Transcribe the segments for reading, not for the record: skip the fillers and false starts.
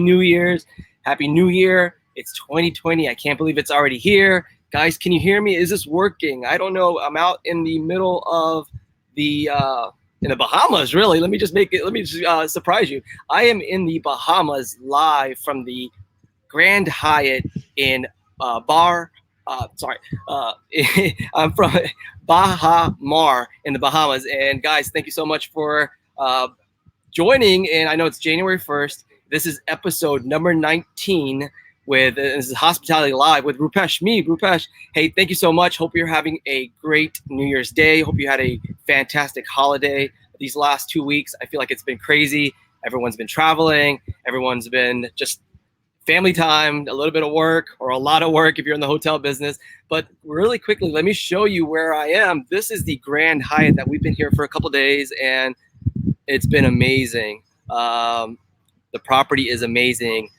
New Year's. Happy New Year. It's 2020. I can't believe it's already here. Guys, can you hear me? Is this working? I don't know. I'm out in the middle of the in the Bahamas, really. Let me just surprise you. I am in the Bahamas live from the Grand Hyatt in I'm from Baha in the Bahamas. And guys, thank you so much for joining. And I know it's January 1st. This is episode number 19 this is Hospitality Live with Rupesh. Hey, thank you so much. Hope you're having a great New Year's Day. Hope you had a fantastic holiday. These last 2 weeks, I feel like it's been crazy. Everyone's been traveling. Everyone's been just family time, a little bit of work or a lot of work if you're in the hotel business. But really quickly, let me show you where I am. This is the Grand Hyatt that we've been here for a couple days, and it's been amazing. The property is amazing.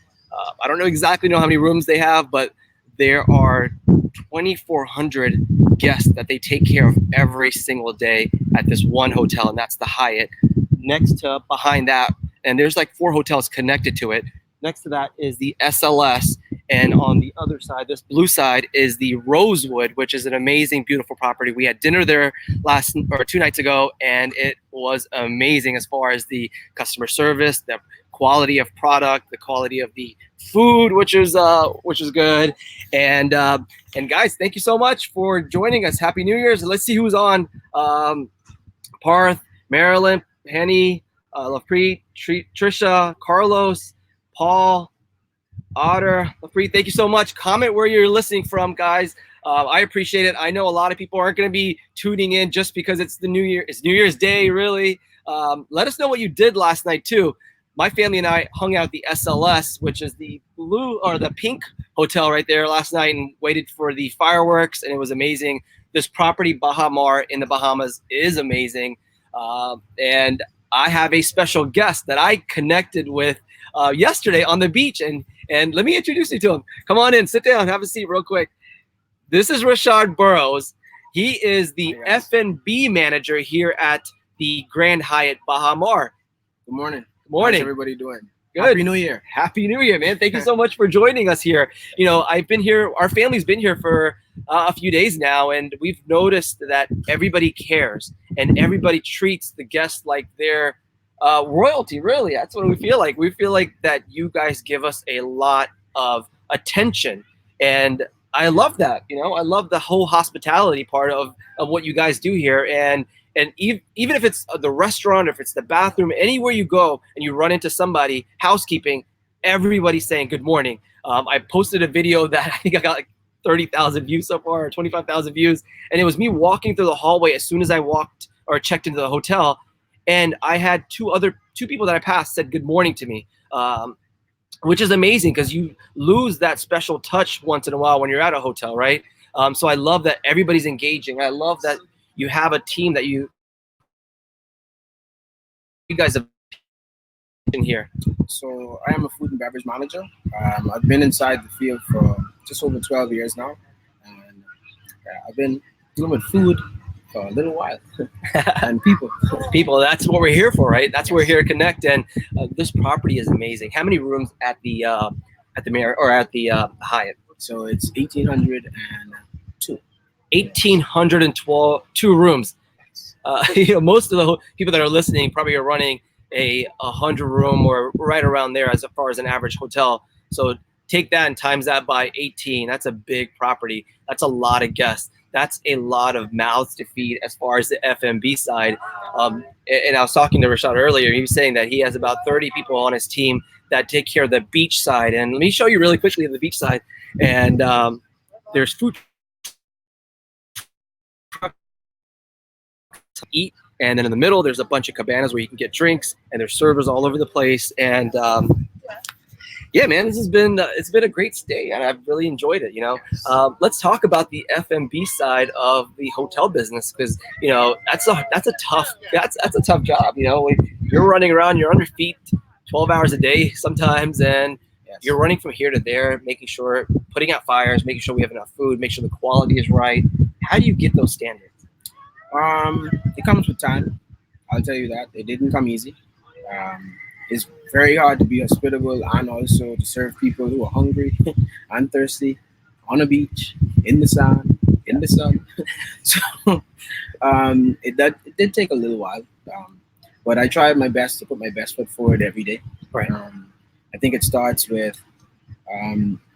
I don't exactly know how many rooms they have, but there are 2,400 guests that they take care of every single day at this one hotel, and that's the Hyatt. Behind that, and there's like 4 hotels connected to it. Next to that is the SLS, and on the other side, this blue side, is the Rosewood, which is an amazing, beautiful property. We had dinner there 2 nights ago, and it was amazing as far as the customer service, the quality of product, the quality of the food, which is good. And guys, thank you so much for joining us. Happy New Year's. Let's see who's on. Parth, Marilyn, Penny, Lafreet, Trisha, Carlos, Paul, Otter, Lafreet, thank you so much. Comment where you're listening from, guys. I appreciate it. I know a lot of people aren't going to be tuning in just because it's the New Year. It's New Year's Day, really. Let us know what you did last night too. My family and I hung out at the SLS, which is the blue or the pink hotel right there last night, and waited for the fireworks, and it was amazing. This property, Baha in the Bahamas, is amazing. And I have a special guest that I connected with yesterday on the beach, and let me introduce you to him. Come on in, sit down, have a seat real quick. This is Rashad Burrows. He is the F&B manager here at the Grand Hyatt Baha. Good morning. Good morning. How's everybody doing? Good. Happy New Year. Happy New Year, man. Thank you so much for joining us here. You know, I've been here, our family's been here for a few days now, and we've noticed that everybody cares and everybody treats the guests like they're royalty, really. That's what we feel like. We feel like that you guys give us a lot of attention, and I love that. You know, I love the whole hospitality part of what you guys do here. And even if it's the restaurant, if it's the bathroom, anywhere you go and you run into somebody, housekeeping, everybody's saying good morning. I posted a video that I think I got like 30,000 views so far, or 25,000 views, and it was me walking through the hallway as soon as I walked or checked into the hotel. And I had two people that I passed said good morning to me, which is amazing because you lose that special touch once in a while when you're at a hotel, right? So I love that everybody's engaging. I love that you have a team that you guys have in here. So I am a food and beverage manager. I've been inside the field for just over 12 years now, and I've been dealing with food for a little while and people. That's what we're here for, right? That's what we're here to connect. And this property is amazing. How many rooms at the Hyatt? So it's 1,802. 1,812 rooms. You know, most of the people that are listening probably are running a 100-room or right around there as far as an average hotel. So take that and times that by 18. That's a big property. That's a lot of guests. That's a lot of mouths to feed as far as the F&B side. And I was talking to Rashad earlier. He was saying that he has about 30 people on his team that take care of the beach side. And let me show you really quickly the beach side. And there's food to eat, and then in the middle there's a bunch of cabanas where you can get drinks, and there's servers all over the place. And yeah, man, this has been it's been a great stay, and I've really enjoyed it. You know, let's talk about the F&B side of the hotel business, because you know that's a tough job. You know, you're running around, you're on your feet 12 hours a day sometimes, and you're running from here to there, making sure, putting out fires, making sure we have enough food, make sure the quality is right. How do you get those standards? It comes with time. I'll tell you that. It didn't come easy. It's very hard to be hospitable and also to serve people who are hungry and thirsty on a beach, in the sun, in the sun. So it did take a little while, but I tried my best to put my best foot forward every day. Right. I think it starts with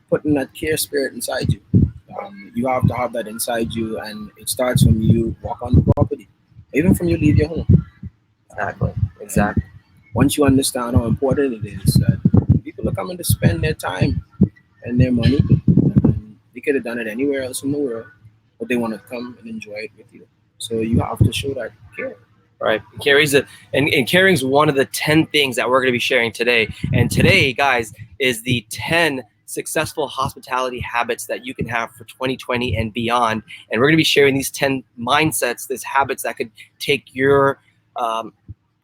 putting that care spirit inside you. You have to have that inside you, and it starts when you walk on the property, even from you leave your home. Exactly. Exactly. Once you understand how important it is that people are coming to spend their time and their money, they could have done it anywhere else in the world, but they want to come and enjoy it with you. So you have to show that care. Right. And caring's one of the 10 things that we're going to be sharing today. And today, guys, is the 10 successful hospitality habits that you can have for 2020 and beyond. And we're going to be sharing these 10 mindsets, these habits that could take your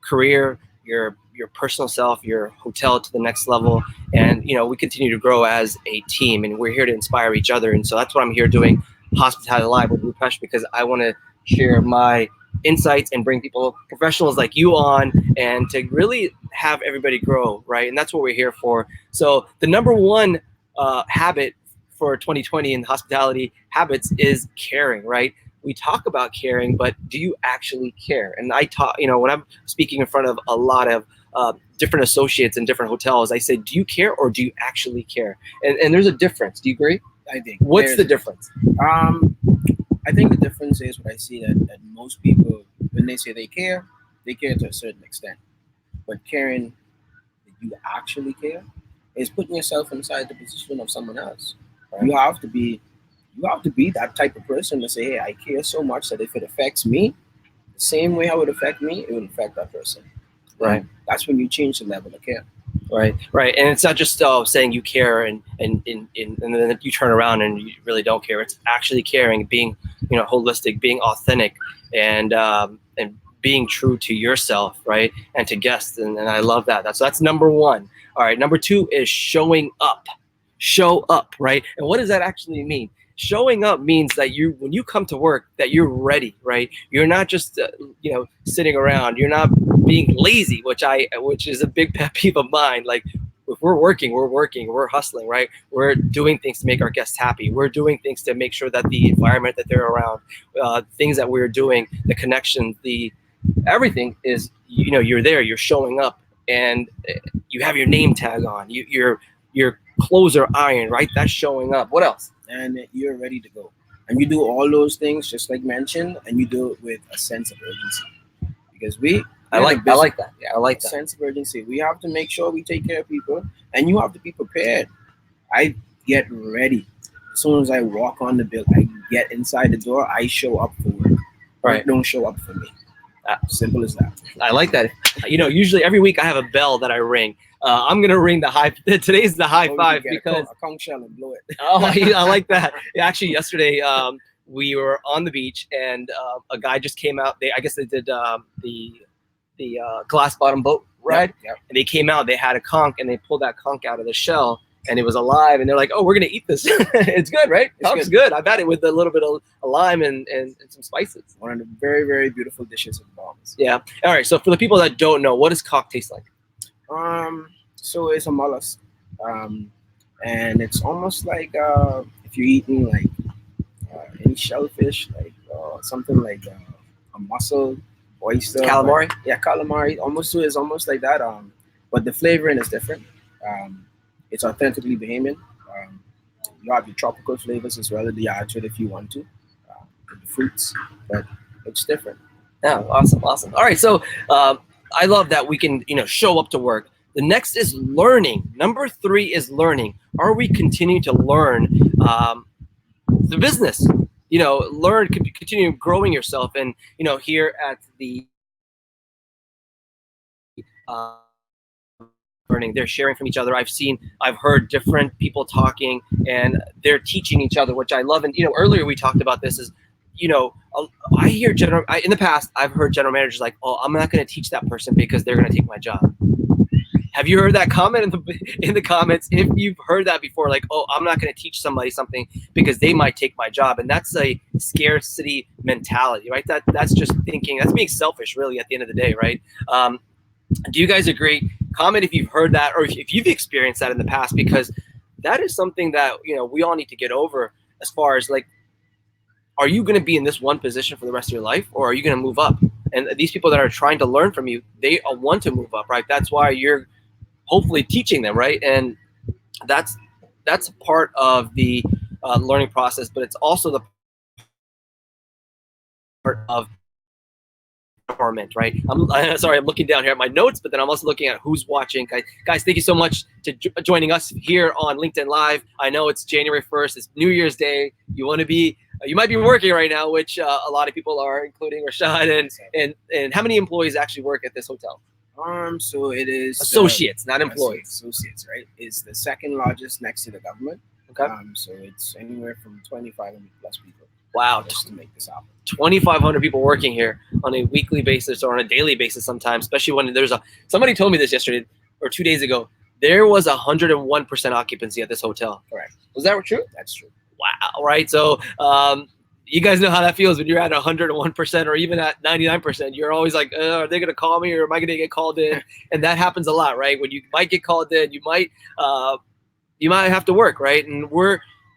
career, your personal self, your hotel to the next level. And, we continue to grow as a team, and we're here to inspire each other. And so that's what I'm here doing, Hospitality Live with Rupesh, because I want to share my insights and bring professionals like you on, and to really have everybody grow, right? And that's what we're here for. So the number one habit for 2020 in hospitality habits is caring, right? We talk about caring, but do you actually care? And I talk, when I'm speaking in front of a lot of different associates in different hotels, I say, do you care or do you actually care? And there's a difference. Do you agree? I think. What's the difference? I think the difference is what I see that most people, when they say they care to a certain extent. But caring that you actually care is putting yourself inside the position of someone else. Right? You have to be that type of person to say, hey, I care so much that if it affects me, the same way how it would affect me, it would affect that person. Right. And that's when you change the level of care. Right. And it's not just saying you care and then you turn around and you really don't care. It's actually caring, being holistic, being authentic, and being true to yourself, right, and to guests. And I love that. That's number one. All right. Number two is showing up. Show up, right? And what does that actually mean? Showing up means that when you come to work, that you're ready, right? You're not just sitting around. You're not being lazy, which is a big pet peeve of mine. Like, if we're working, we're hustling, right? We're doing things to make our guests happy. We're doing things to make sure that the environment that they're around, things that we're doing, the connection, everything is, you're there, you're showing up, and you have your name tag on. Your clothes are ironed, right? That's showing up. What else? And you're ready to go. And you do all those things just like mentioned, and you do it with a sense of urgency. Because I like that. Yeah, I like that sense of urgency. We have to make sure we take care of people, and you have to be prepared. I get ready. As soon as I walk on the bill, I get inside the door, I show up for work. Right. Don't show up for me. Simple as that. I like that. Usually every week I have a bell that I ring. I'm gonna ring the high. Today's the high five because a conch shell and blow it. Oh, I like that. Yeah, actually, yesterday we were on the beach and a guy just came out. I guess they did the glass bottom boat ride, yep. And they came out. They had a conch and they pulled that conch out of the shell. And it was alive, and they're like, "Oh, we're gonna eat this. It's good, right? It's good. I've had it with a little bit of lime and some spices. One of the very, very beautiful dishes in the Bahamas. Yeah. All right. So for the people that don't know, what does conch taste like? So it's a mollusk, and it's almost like if you're eating like any shellfish, like something like a mussel, oyster, calamari. Yeah, calamari. It's almost like that. But the flavoring is different. It's authentically Bahamian. You have your tropical flavors as well in the orchard if you want to, with the fruits, but it's different. Yeah, awesome. All right, so I love that we can show up to work. The next is learning. Number 3 is learning. Are we continuing to learn the business? Continue growing yourself, and here at the learning, they're sharing from each other. I've heard different people talking, and they're teaching each other, which I love. And earlier we talked about this. Is I hear in the past I've heard general managers like, "Oh, I'm not going to teach that person because they're going to take my job." Have you heard that comment in the comments? If you've heard that before, like, "Oh, I'm not going to teach somebody something because they might take my job," and that's a scarcity mentality, right? That's just thinking. That's being selfish, really, at the end of the day, right? Do you guys agree comment if you've heard that or if you've experienced that in the past, because that is something that, we all need to get over as far as like, are you going to be in this one position for the rest of your life, or are you going to move up? And these people that are trying to learn from you, they want to move up, right? That's why you're hopefully teaching them, right? And that's part of the learning process, but it's also the part of empowerment, right? I'm sorry, I'm looking down here at my notes, but then I'm also looking at who's watching. Guys, thank you so much to joining us here on LinkedIn Live. I know it's January 1st, it's New Year's Day. You might be working right now, which a lot of people are, including Rashad. And how many employees actually work at this hotel? So it is associates, not employees. Associates, right? It's the second largest next to the government. Okay. So it's anywhere from 2,500 plus people. Wow. Just to make this happen. 2,500 people working here on a weekly basis or on a daily basis sometimes, especially when somebody told me this yesterday or 2 days ago, there was 101% occupancy at this hotel. Correct. Was that true? That's true. Wow. Right. So, you guys know how that feels when you're at 101% or even at 99%. You're always like, are they going to call me or am I going to get called in? And that happens a lot, right? When you might get called in, you might have to work, right? And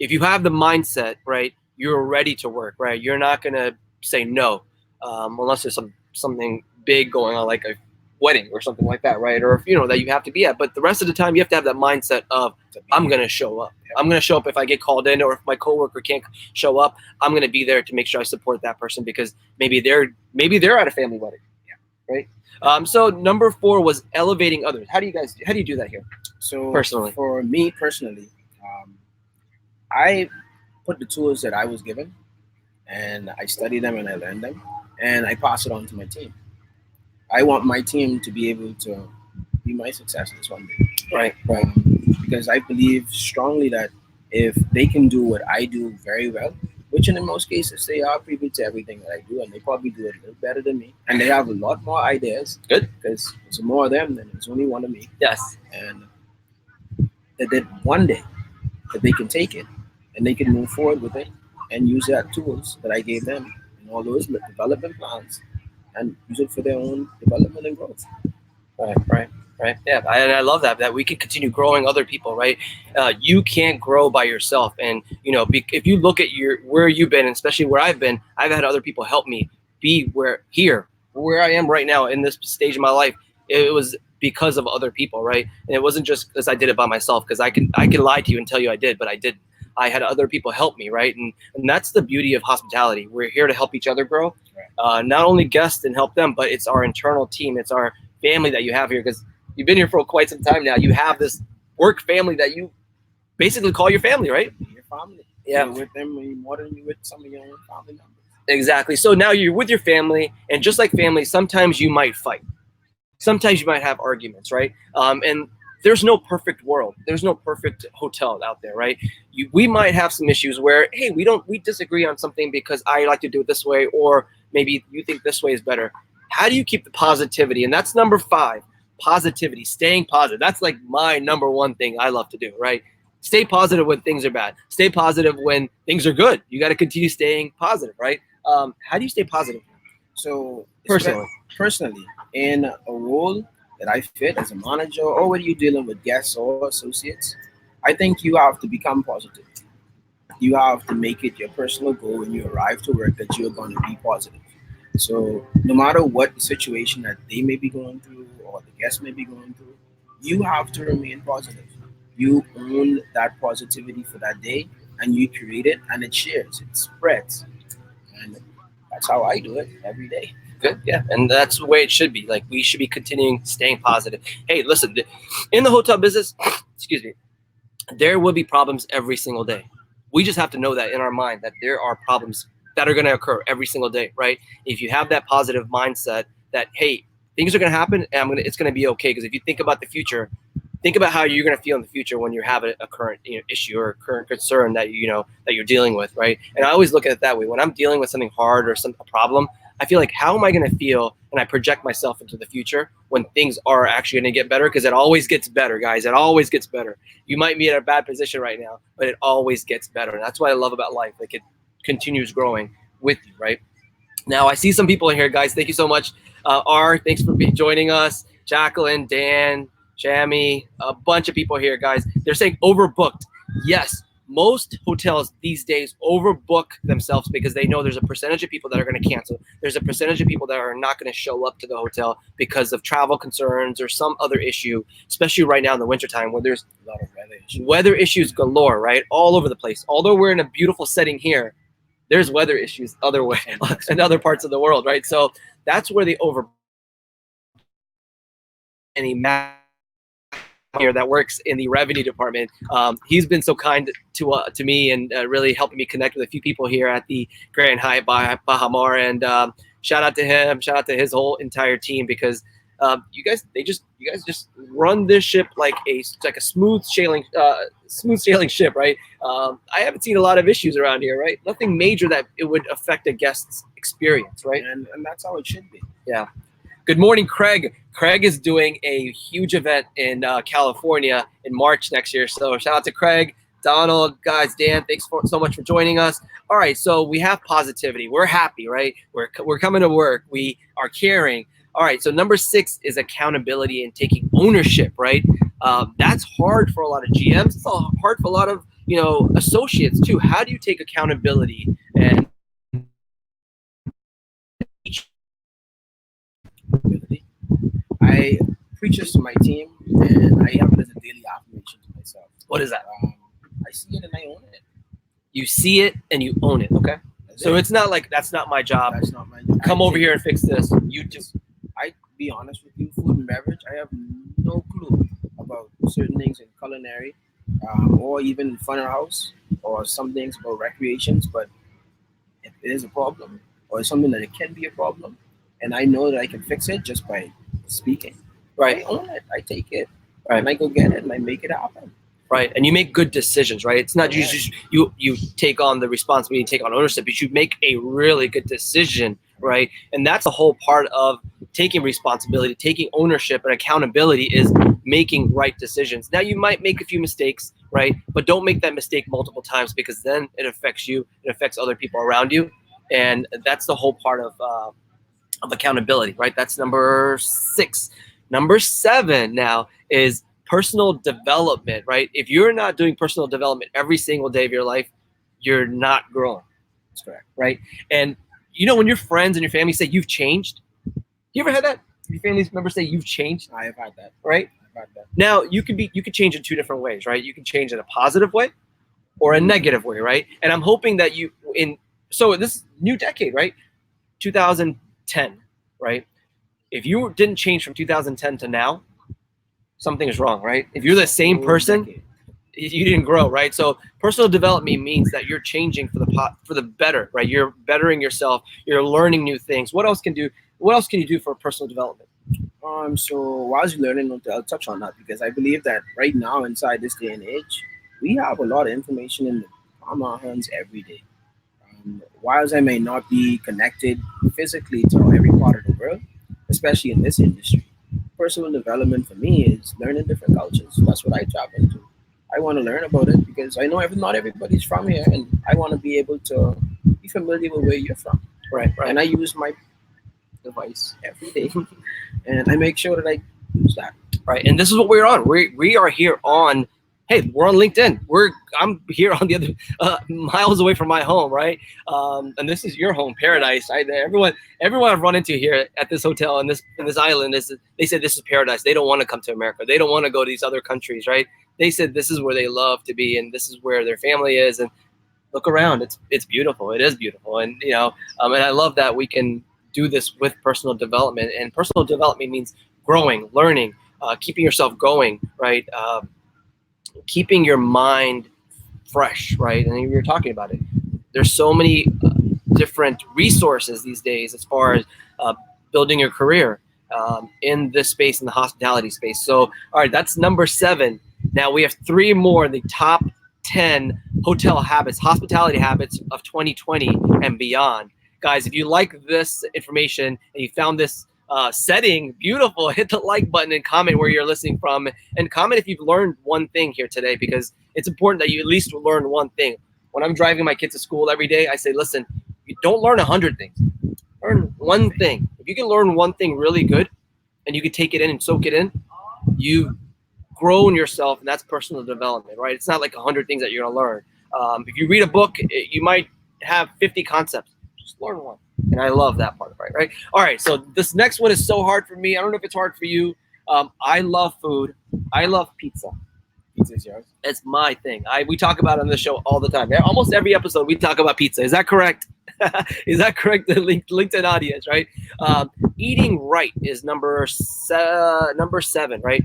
if you have the mindset, right, you're ready to work, right? You're not going to say no, unless there's something big going on, like a wedding or something like that, right? Or if that you have to be at. But the rest of the time, you have to have that mindset of, I'm going to show up. I'm going to show up if I get called in, or if my coworker can't show up, I'm going to be there to make sure I support that person, because maybe they're at a family wedding, right? So number 4 was elevating others. How do you do that here? So personally, for me personally, I put the tools that I was given, and I study them and I learn them, and I pass it on to my team. I want my team to be able to be my successors one day. Right. Because I believe strongly that if they can do what I do very well, which in most cases they are privy to everything that I do, and they probably do it a little better than me, and they have a lot more ideas. Good. Because there's more of them than there's only one of me. Yes. And that one day that they can take it and they can move forward with it and use that tools that I gave them and all those development plans and use it for their own development and growth. Right. Yeah, and I love that we can continue growing other people, right? You can't grow by yourself, and if you look at where you've been, and especially where I've been, I've had other people help me be where I am right now in this stage of my life. It was because of other people, right? And it wasn't just because I did it by myself, because I can lie to you and tell you I did, but I didn't. I had other people help me, right? And that's the beauty of hospitality. We're here to help each other grow, not only guests and help them, but it's our internal team. It's our family that you have here, because you've been here for quite some time now. You have this work family that you basically call your family, right? Your family. Yeah. You're with them more than you're with some of your own family members. Exactly. So now you're with your family, and just like family, sometimes you might fight. Sometimes you might have arguments, right? And there's no perfect world. There's no perfect hotel out there, right? We might have some issues where, hey, we disagree on something because I like to do it this way, or maybe you think this way is better. How do you keep the positivity? And that's number 5, positivity, staying positive. That's like my number 1 thing I love to do, right? Stay positive when things are bad. Stay positive when things are good. You got to continue staying positive, right? How do you stay positive? So Personally, in a role that I fit as a manager, or whether you're dealing with guests or associates, I think you have to become positive. You have to make it your personal goal when you arrive to work that you're going to be positive. So no matter what the situation that they may be going through or the guests may be going through, you have to remain positive. You own that positivity for that day, and you create it, and it shares, it spreads. And that's how I do it every day. Good, yeah, and that's the way it should be. Like, we should be continuing staying positive. Hey, listen, in the hotel business, excuse me, there will be problems every single day. We just have to know that in our mind, that there are problems that are going to occur every single day, right? If you have that positive mindset that, hey, things are going to happen, and it's going to be okay. Because if you think about the future, think about how you're going to feel in the future when you have a current issue or a current concern that that you're dealing with, right? And I always look at it that way. When I'm dealing with something hard or a problem, I feel like, how am I going to feel? And I project myself into the future when things are actually going to get better, because it always gets better, guys. It always gets better. You might be in a bad position right now, but it always gets better. And that's what I love about life. Like, it continues growing with you, right? Now, I see some people in here, guys. Thank you so much. R, thanks for joining us. Jacqueline, Dan, Jamie, a bunch of people here, guys. They're saying overbooked. Yes, most hotels these days overbook themselves because they know there's a percentage of people that are going to cancel. There's a percentage of people that are not going to show up to the hotel because of travel concerns or some other issue, especially right now in the wintertime where there's A lot of weather issues galore, right? All over the place. Although we're in a beautiful setting here, there's weather issues in other parts of the world, right? So that's where they over any here that works in the revenue department. He's been so kind to me and really helping me connect with a few people here at the Grand Hyatt Bahamas. And shout out to him, shout out to his whole entire team because you guys just run this ship like a smooth sailing ship, right? I haven't seen a lot of issues around here, right? Nothing major that it would affect a guest's experience, right? And that's how it should be. Yeah. Good morning, Craig. Craig is doing a huge event in California in March next year. So shout out to Craig, Donald, guys, Dan, thanks so much for joining us. All right, so we have positivity. We're happy, right? We're coming to work. We are caring. All right, so number 6 is accountability and taking ownership, right? That's hard for a lot of GMs. It's all hard for a lot of associates too. How do you take accountability and I preach this to my team, and I have it as a daily affirmation to myself. what is that? I see it and I own it. You see it and you own it, okay? So it's not like that's not my job. That's not my job. Come over here and fix this. You just I be honest with you, food and beverage, I have no clue about certain things in culinary, or even front of house, or some things about recreations. But if it is a problem, or it's something that it can be a problem, and I know that I can fix it just by speaking, right. I own it. I take it, Right. and I go get it, and I make it happen. Right, and you make good decisions, right? It's not just you take on the responsibility, take on ownership, but you make a really good decision, right? And that's the whole part of taking responsibility, taking ownership and accountability is making right decisions. Now you might make a few mistakes, right? But don't make that mistake multiple times because then it affects you, it affects other people around you, and that's the whole part of accountability, right? That's number 6. Number 7 now is personal development, right? If you're not doing personal development every single day of your life, you're not growing. That's correct. Right? And when your friends and your family say you've changed, you ever had that? Your family members say you've changed? I have had that. Right? I've had that. Now you could change in 2 different ways, right? You can change in a positive way or a negative way, right? And I'm hoping that so this new decade, right? 2010, right? If you didn't change from 2010 to now, something is wrong, right? If you're the same person, you didn't grow, right? So personal development means that you're changing for the better, right? You're bettering yourself. You're learning new things. What else can you do for personal development? So while you're learning, I'll touch on that because I believe that right now inside this day and age, we have a lot of information in the palm of our hands every day. Whilst I may not be connected physically to every part of the world, especially in this industry, personal development for me is learning different cultures. That's what I tap into. I want to learn about it because I know not everybody's from here, and I want to be able to be familiar with where you're from. Right. And I use my device every day, and I make sure that I use that. Right. And this is what we're on. We are here on. Hey, we're on LinkedIn. I'm here on the other miles away from my home, right? And this is your home, paradise. Everyone I've run into here at this hotel and this island they said this is paradise. They don't want to come to America. They don't want to go to these other countries, right? They said this is where they love to be and this is where their family is. And look around, it's beautiful. It is beautiful, and and I love that we can do this with personal development. And personal development means growing, learning, keeping yourself going, right? Keeping your mind fresh, right? And we were talking about it. There's so many different resources these days as far as building your career in this space, in the hospitality space. So, all right, that's number 7. Now we have 3 more, the top 10 hospitality habits of 2020 and beyond. Guys, if you like this information and you found this setting beautiful, hit the like button and comment where you're listening from, and comment if you've learned one thing here today, because it's important that you at least learn one thing. When I'm driving my kids to school every day, I say, listen, you don't learn 100 things. Learn one thing. If you can learn one thing really good and you can take it in and soak it in, you grown yourself, and that's personal development, right? It's not like 100 things that you're gonna learn. If you read a book, you might have 50 concepts. Just learn one. And I love that part, right? All right, so this next one is so hard for me. I don't know if it's hard for you. I love food. I love pizza. Pizza is yours. It's my thing. We talk about it on the show all the time. Almost every episode we talk about pizza. Is that correct? Is that correct? The LinkedIn audience, right? Eating right is number 7, right?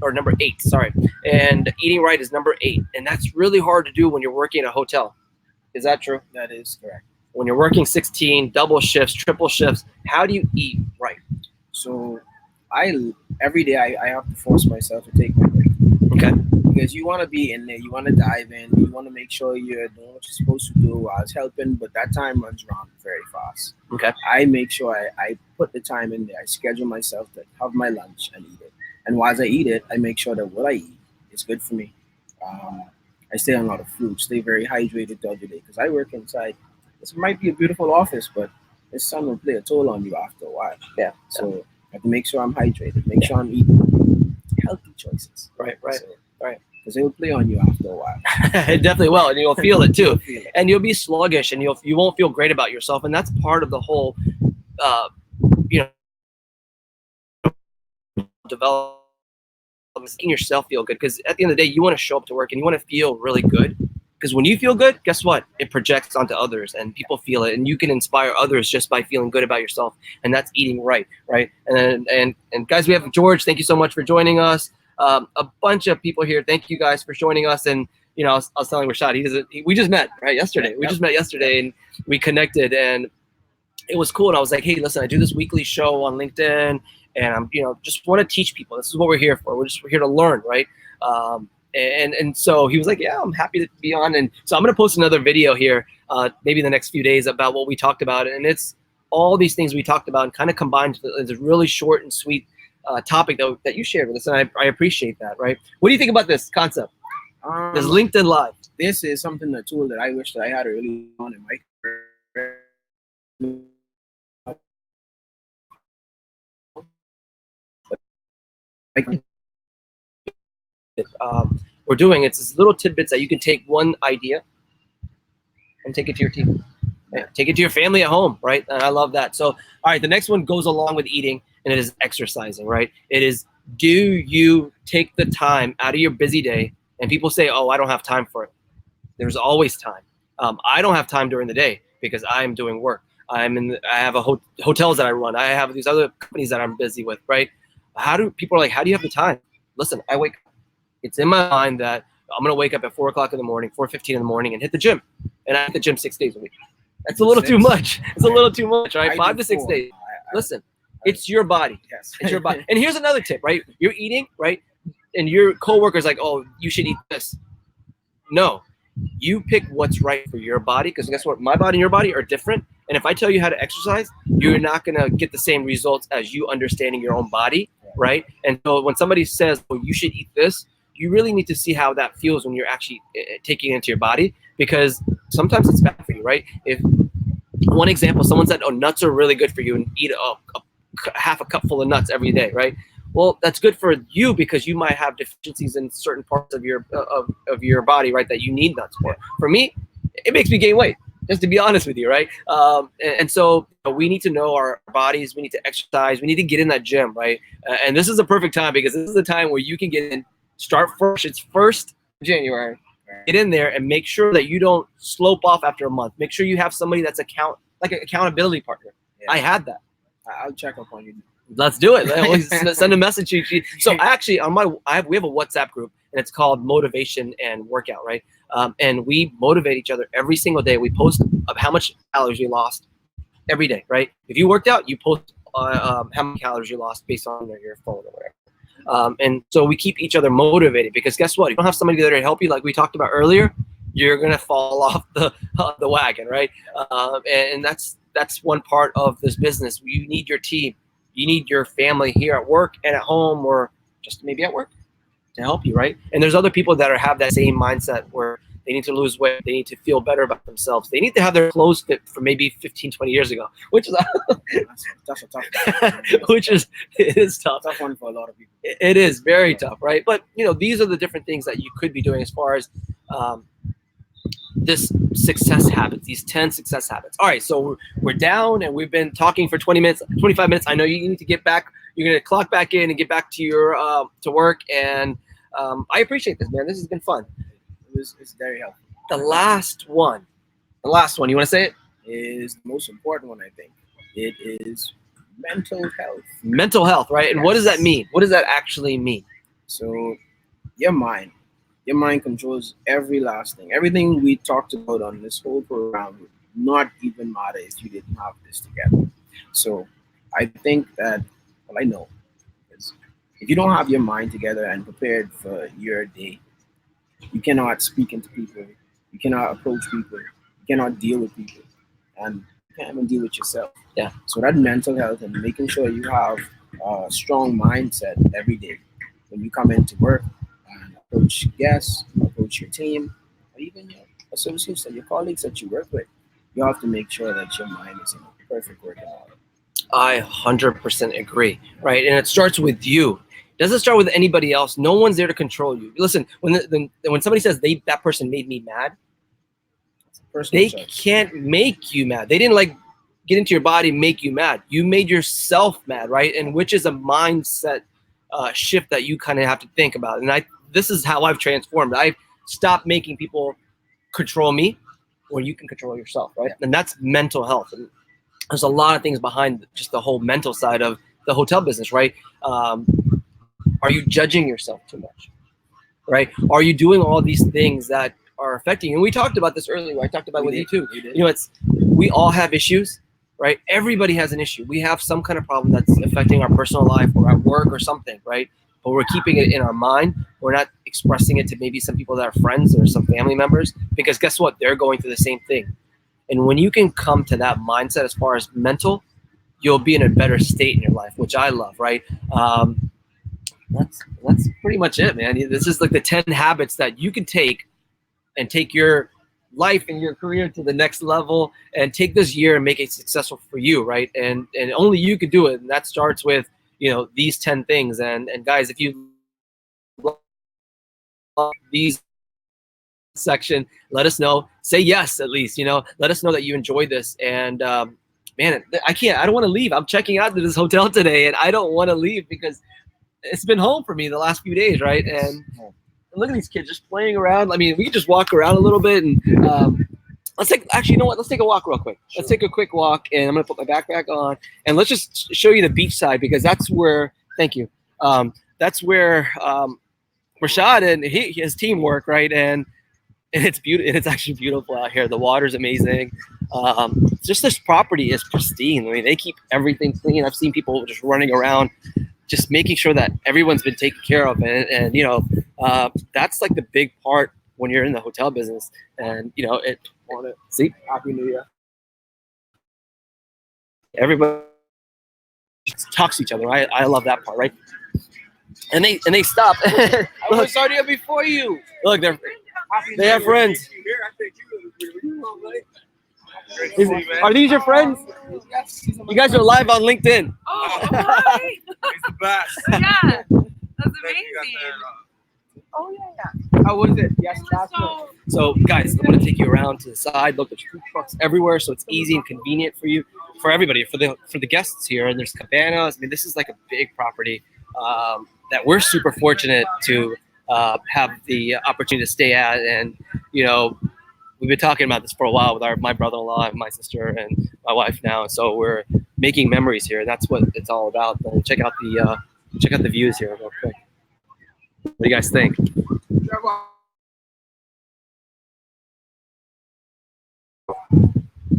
Or number 8, sorry. And eating right is number 8. And that's really hard to do when you're working at a hotel. Is that true? That is correct. When you're working 16, double shifts, triple shifts, how do you eat right? So every day I have to force myself to take my break. Okay. Because you want to be in there, you want to dive in, you want to make sure you're doing what you're supposed to do while it's helping, but that time runs around very fast. Okay. I make sure I put the time in there. I schedule myself to have my lunch and eat it. And while I eat it, I make sure that what I eat is good for me. I stay on a lot of fruit, stay very hydrated throughout the day because I work inside. This might be a beautiful office, but the sun will play a toll on you after a while. Yeah. So I have to make sure I'm hydrated, make sure I'm eating healthy choices. Right. Because it will play on you after a while. It definitely will, and you'll feel it too. Feel it. And you'll be sluggish, and you won't feel great about yourself, and that's part of the whole, develop making yourself feel good. Because at the end of the day, you want to show up to work and you want to feel really good. Because when you feel good, guess what? It projects onto others, and people feel it, and you can inspire others just by feeling good about yourself, and that's eating right? And guys, we have George. Thank you so much for joining us. A bunch of people here. Thank you guys for joining us. And I was telling Rashad, we just met yesterday. We just met yesterday, and we connected, and it was cool. And I was like, hey, listen, I do this weekly show on LinkedIn, and I'm just want to teach people. This is what we're here for. We're here to learn, right? And so he was like, yeah, I'm happy to be on. And so I'm going to post another video here, maybe in the next few days, about what we talked about. And it's all these things we talked about and kind of combined into a really short and sweet topic that you shared with us. And I appreciate that, right? What do you think about this concept? This LinkedIn Live. This is a tool that I wish that I had early on in my career. We're doing it's this little tidbits that you can take one idea and take it to your team, take it to your family at home, right? And I love that. So all right, the next one goes along with eating, and it is exercising, right? It is, do you take the time out of your busy day? And people say, oh, I don't have time for it. There's always time. I don't have time during the day because I'm doing work. I have hotels that I run. I have these other companies that I'm busy with, right? People are like, how do you have the time? Listen, I wake up. It's in my mind that I'm going to wake up at 4 o'clock in the morning, 4:15 in the morning, and hit the gym. And I hit the gym 6 days a week. That's a little too much. It's a little too much, right? 5 to 6 days. Listen, it's your body. Yes. It's your body. And here's another tip, right? You're eating, right? And your coworker's like, oh, you should eat this. No, you pick what's right for your body, because guess what? My body and your body are different. And if I tell you how to exercise, you're not going to get the same results as you understanding your own body, right? And so when somebody says, oh, you should eat this, you really need to see how that feels when you're actually taking it into your body, because sometimes it's bad for you, right? If one example, someone said, oh, nuts are really good for you, and eat half a cup full of nuts every day, right? Well, that's good for you because you might have deficiencies in certain parts of your body, right, that you need nuts for. For me, it makes me gain weight, just to be honest with you, right? And so we need to know our bodies. We need to exercise. We need to get in that gym, right? And this is the perfect time, because this is the time where you can get in, start fresh. It's 1st January. Get in there and make sure that you don't slope off after a month. Make sure you have somebody that's like an accountability partner. Yeah. I had that. I'll check up on you. Let's do it. Always send a message. So actually, we have a WhatsApp group, and it's called Motivation and Workout, right? And we motivate each other every single day. We post of how much calories you lost every day, right? If you worked out, you post how many calories you lost based on your phone or whatever. And so we keep each other motivated, because guess what? If you don't have somebody there to help you, like we talked about earlier, you're gonna fall off the wagon, right? And that's one part of this business. You need your team. You need your family here at work and at home, or just maybe at work, to help you, right? And there's other people that have that same mindset where They need to lose weight. They need to feel better about themselves. They need to have their clothes fit for maybe 15, 20 years ago, which is That's a tough one. which is it is tough. Tough one for a lot of people. It is very tough, right? But these are the different things that you could be doing as far as this success habits, these 10 success habits. All right, so we're down and we've been talking for 20 minutes, 25 minutes. I know you need to get back. You're going to clock back in and get back to your to work. And I appreciate this, man. This has been fun. It's very helpful. The last one, you want to say it? Is the most important one, I think. It is mental health. Mental health, right? And what does that mean? What does that actually mean? So your mind controls every last thing. Everything we talked about on this whole program would not even matter if you didn't have this together. So I think that, well, I know, is if you don't have your mind together and prepared for your day, you cannot speak into people, you cannot approach people, you cannot deal with people, and you can't even deal with yourself. Yeah. So that mental health and making sure you have a strong mindset every day when you come into work and approach guests, approach your team, or even your associates and your colleagues that you work with, you have to make sure that your mind is in perfect working order. I 100% agree, right? And it starts with you. It doesn't start with anybody else. No one's there to control you. Listen, when somebody says that person made me mad, they can't make you mad. They didn't get into your body, make you mad. You made yourself mad, right? And which is a mindset shift that you kind of have to think about. And this is how I've transformed. I've stopped making people control me, or you can control yourself, right? And that's mental health. And there's a lot of things behind just the whole mental side of the hotel business, right? Are you judging yourself too much, right? Are you doing all these things that are affecting you? And we talked about this earlier. I talked about it with you too. We all have issues, right? Everybody has an issue. We have some kind of problem that's affecting our personal life or at work or something, right? But we're keeping it in our mind. We're not expressing it to maybe some people that are friends or some family members, because guess what? They're going through the same thing. And when you can come to that mindset as far as mental, you'll be in a better state in your life, which I love, right? That's pretty much it, man. This is like the 10 habits that you can take and take your life and your career to the next level and take this year and make it successful for you, right? And only you can do it. And that starts with, these 10 things. And guys, if you love these section, let us know. Say yes, at least, let us know that you enjoyed this. And man, I don't want to leave. I'm checking out to this hotel today and I don't want to leave because it's been home for me the last few days, right? And look at these kids just playing around. I mean, we can just walk around a little bit and let's take a walk real quick. Sure. Let's take a quick walk and I'm going to put my backpack on and let's just show you the beach side because that's where, thank you. That's where Rashad and his team work, right? And it's beautiful. It's actually beautiful out here. The water's amazing. Just this property is pristine. I mean, they keep everything clean. I've seen people just running around, just making sure that everyone's been taken care of. And that's like the big part when you're in the hotel business. And, see, Happy New Year. Everybody talks to each other. Right? I love that part, right? And they stop. I was started here before you. Look, they have friends. Are these your friends? You guys are live on LinkedIn. Oh, all right. He's the best. Yeah, that's amazing. Oh yeah. How was it? Yes, So guys, I want to take you around to the side. Look, there's food trucks everywhere, so it's easy and convenient for you, for everybody, for the guests here. And there's cabanas. I mean, this is like a big property that we're super fortunate to have the opportunity to stay at. And we've been talking about this for a while with my brother-in-law and my sister and my wife now. So we're making memories here. That's what it's all about. Check out the views here real quick. What do you guys think?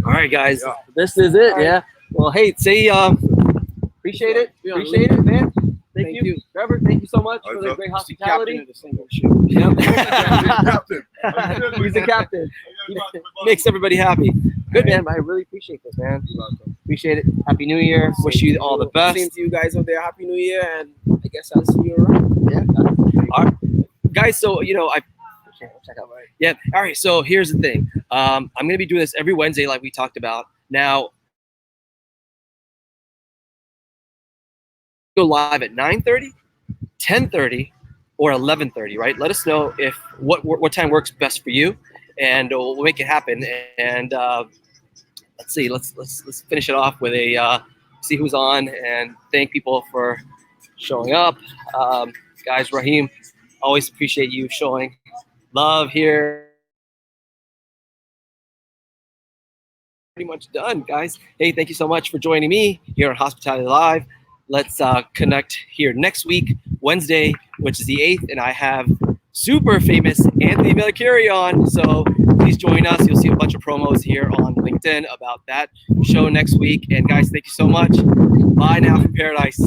All right, guys, this is it. Yeah. Well, hey, say appreciate it. Appreciate it, man. Thank you, Trevor. Thank you so much for the great hospitality. Yep. He's the captain. He makes everybody happy. Good, man. I really appreciate this, man. Appreciate it. Happy New Year. Wish you all the best. Same to you guys out there. Happy New Year, and I guess I'll see you around. Yeah. All right, guys. So I check out. Yeah. All right. So here's the thing. I'm going to be doing this every Wednesday, like we talked about. Now, go live at 9:30, 10:30, or 11:30. Right. Let us know if what time works best for you, and we'll make it happen. And let's see. Let's finish it off with a see who's on and thank people for showing up. Guys, Raheem, always appreciate you showing love here. Pretty much done, guys. Hey, thank you so much for joining me here on Hospitality Live. Let's connect here next week, Wednesday, which is the 8th, and I have super famous Anthony Bellicari on. So please join us. You'll see a bunch of promos here on LinkedIn about that show next week. And guys, thank you so much. Bye now from paradise.